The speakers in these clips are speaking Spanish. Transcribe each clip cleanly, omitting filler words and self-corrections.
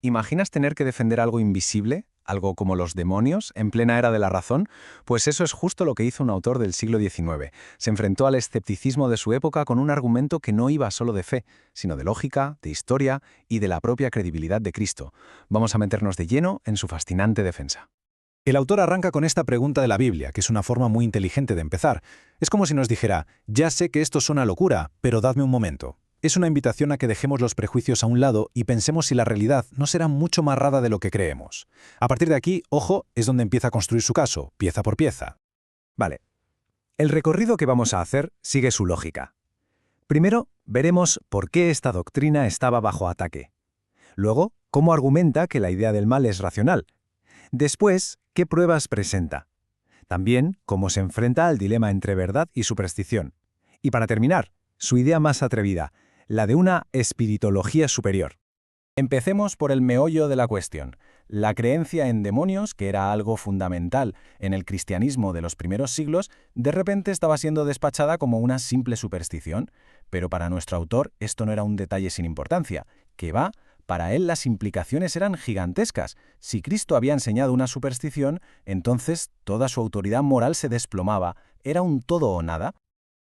¿Imaginas tener que defender algo invisible, algo como los demonios, en plena era de la razón? Pues eso es justo lo que hizo un autor del siglo XIX. Se enfrentó al escepticismo de su época con un argumento que no iba solo de fe, sino de lógica, de historia y de la propia credibilidad de Cristo. Vamos a meternos de lleno en su fascinante defensa. El autor arranca con esta pregunta de la Biblia, que es una forma muy inteligente de empezar. Es como si nos dijera, ya sé que esto suena locura, pero dadme un momento. Es una invitación a que dejemos los prejuicios a un lado y pensemos si la realidad no será mucho más rara de lo que creemos. A partir de aquí, ojo, es donde empieza a construir su caso, pieza por pieza. Vale. El recorrido que vamos a hacer sigue su lógica. Primero, veremos por qué esta doctrina estaba bajo ataque. Luego, cómo argumenta que la idea del mal es racional. Después, qué pruebas presenta. También, cómo se enfrenta al dilema entre verdad y superstición. Y para terminar, su idea más atrevida, la de una espiritología superior. Empecemos por el meollo de la cuestión, la creencia en demonios, que era algo fundamental en el cristianismo de los primeros siglos, de repente estaba siendo despachada como una simple superstición, pero para nuestro autor esto no era un detalle sin importancia, que va, para él las implicaciones eran gigantescas. Si Cristo había enseñado una superstición, entonces toda su autoridad moral se desplomaba, era un todo o nada.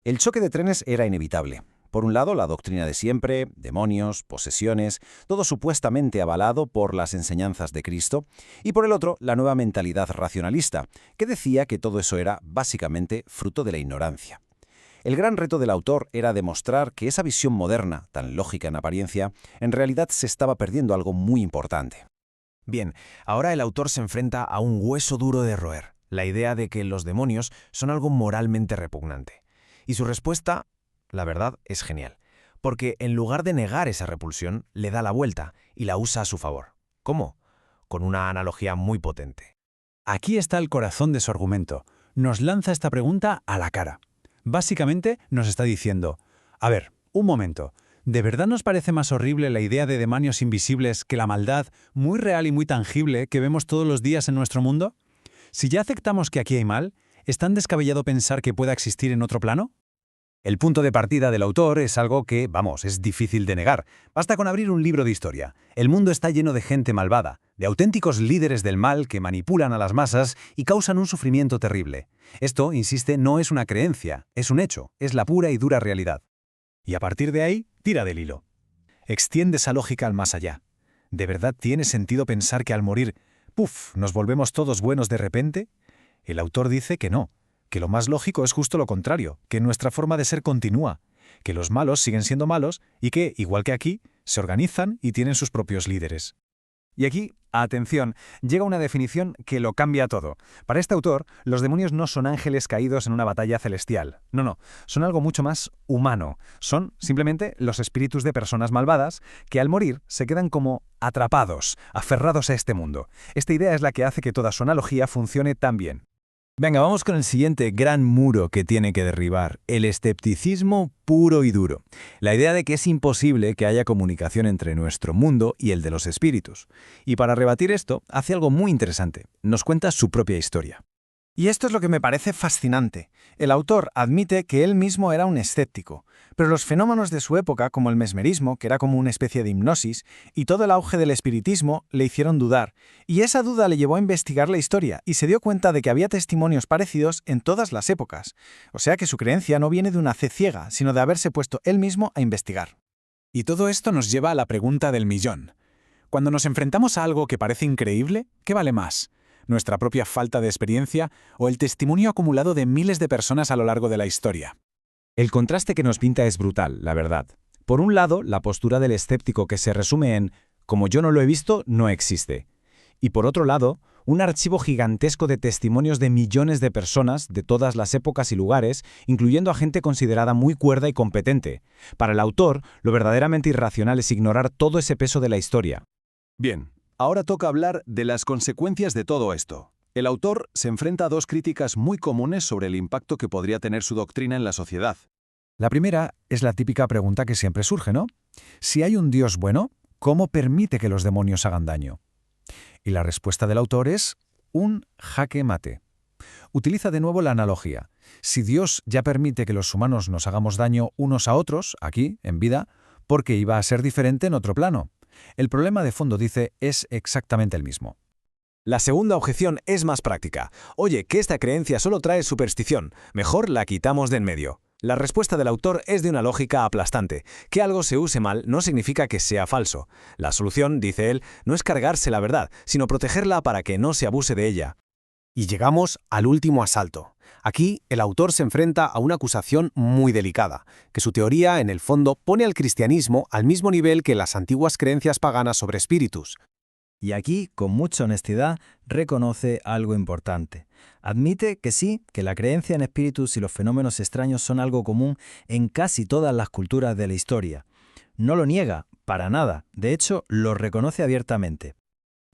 El choque de trenes era inevitable. Por un lado, la doctrina de siempre, demonios, posesiones, todo supuestamente avalado por las enseñanzas de Cristo, y por el otro, la nueva mentalidad racionalista, que decía que todo eso era básicamente fruto de la ignorancia. El gran reto del autor era demostrar que esa visión moderna, tan lógica en apariencia, en realidad se estaba perdiendo algo muy importante. Bien, ahora el autor se enfrenta a un hueso duro de roer, la idea de que los demonios son algo moralmente repugnante. Y su respuesta, la verdad, es genial, porque en lugar de negar esa repulsión, le da la vuelta y la usa a su favor. ¿Cómo? Con una analogía muy potente. Aquí está el corazón de su argumento. Nos lanza esta pregunta a la cara. Básicamente nos está diciendo, a ver, un momento, ¿de verdad nos parece más horrible la idea de demonios invisibles que la maldad, muy real y muy tangible, que vemos todos los días en nuestro mundo? Si ya aceptamos que aquí hay mal, ¿es tan descabellado pensar que pueda existir en otro plano? El punto de partida del autor es algo que, vamos, es difícil de negar. Basta con abrir un libro de historia. El mundo está lleno de gente malvada, de auténticos líderes del mal que manipulan a las masas y causan un sufrimiento terrible. Esto, insiste, no es una creencia, es un hecho, es la pura y dura realidad. Y a partir de ahí, tira del hilo. Extiende esa lógica al más allá. ¿De verdad tiene sentido pensar que al morir, nos volvemos todos buenos de repente? El autor dice que no, que lo más lógico es justo lo contrario, que nuestra forma de ser continúa, que los malos siguen siendo malos y que, igual que aquí, se organizan y tienen sus propios líderes. Y aquí, atención, llega una definición que lo cambia todo. Para este autor, los demonios no son ángeles caídos en una batalla celestial. No, son algo mucho más humano. Son simplemente los espíritus de personas malvadas que al morir se quedan como atrapados, aferrados a este mundo. Esta idea es la que hace que toda su analogía funcione tan bien. Venga, vamos con el siguiente gran muro que tiene que derribar, el escepticismo puro y duro. La idea de que es imposible que haya comunicación entre nuestro mundo y el de los espíritus. Y para rebatir esto, hace algo muy interesante. Nos cuenta su propia historia. Y esto es lo que me parece fascinante. El autor admite que él mismo era un escéptico, pero los fenómenos de su época, como el mesmerismo, que era como una especie de hipnosis, y todo el auge del espiritismo, le hicieron dudar. Y esa duda le llevó a investigar la historia, y se dio cuenta de que había testimonios parecidos en todas las épocas. O sea que su creencia no viene de una fe ciega, sino de haberse puesto él mismo a investigar. Y todo esto nos lleva a la pregunta del millón. Cuando nos enfrentamos a algo que parece increíble, ¿qué vale más? ¿Nuestra propia falta de experiencia o el testimonio acumulado de miles de personas a lo largo de la historia? El contraste que nos pinta es brutal, la verdad. Por un lado, la postura del escéptico que se resume en «como yo no lo he visto, no existe». Y por otro lado, un archivo gigantesco de testimonios de millones de personas de todas las épocas y lugares, incluyendo a gente considerada muy cuerda y competente. Para el autor, lo verdaderamente irracional es ignorar todo ese peso de la historia. Bien. Ahora toca hablar de las consecuencias de todo esto. El autor se enfrenta a dos críticas muy comunes sobre el impacto que podría tener su doctrina en la sociedad. La primera es la típica pregunta que siempre surge, ¿no? Si hay un Dios bueno, ¿cómo permite que los demonios hagan daño? Y la respuesta del autor es un jaque mate. Utiliza de nuevo la analogía. Si Dios ya permite que los humanos nos hagamos daño unos a otros, aquí, en vida, ¿por qué iba a ser diferente en otro plano? El problema de fondo, dice, es exactamente el mismo. La segunda objeción es más práctica. Oye, que esta creencia solo trae superstición. Mejor la quitamos de en medio. La respuesta del autor es de una lógica aplastante. Que algo se use mal no significa que sea falso. La solución, dice él, no es cargarse la verdad, sino protegerla para que no se abuse de ella. Y llegamos al último asalto. Aquí, el autor se enfrenta a una acusación muy delicada, que su teoría, en el fondo, pone al cristianismo al mismo nivel que las antiguas creencias paganas sobre espíritus. Y aquí, con mucha honestidad, reconoce algo importante. Admite que sí, que la creencia en espíritus y los fenómenos extraños son algo común en casi todas las culturas de la historia. No lo niega, para nada. De hecho, lo reconoce abiertamente.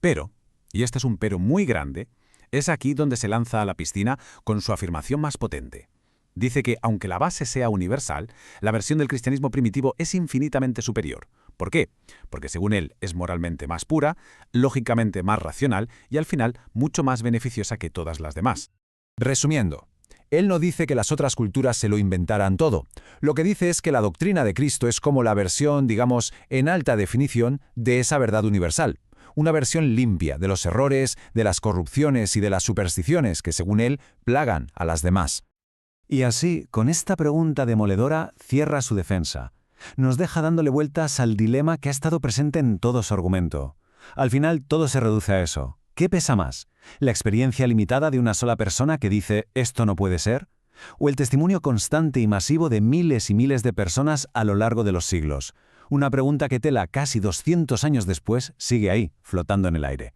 Pero, y este es un pero muy grande, es aquí donde se lanza a la piscina con su afirmación más potente. Dice que, aunque la base sea universal, la versión del cristianismo primitivo es infinitamente superior. ¿Por qué? Porque según él es moralmente más pura, lógicamente más racional y al final mucho más beneficiosa que todas las demás. Resumiendo, él no dice que las otras culturas se lo inventaran todo. Lo que dice es que la doctrina de Cristo es como la versión, digamos, en alta definición de esa verdad universal. Una versión limpia de los errores, de las corrupciones y de las supersticiones que, según él, plagan a las demás. Y así, con esta pregunta demoledora, cierra su defensa. Nos deja dándole vueltas al dilema que ha estado presente en todo su argumento. Al final, todo se reduce a eso. ¿Qué pesa más? ¿La experiencia limitada de una sola persona que dice «esto no puede ser»? ¿O el testimonio constante y masivo de miles y miles de personas a lo largo de los siglos? Una pregunta que Tela, casi 200 años después, sigue ahí, flotando en el aire.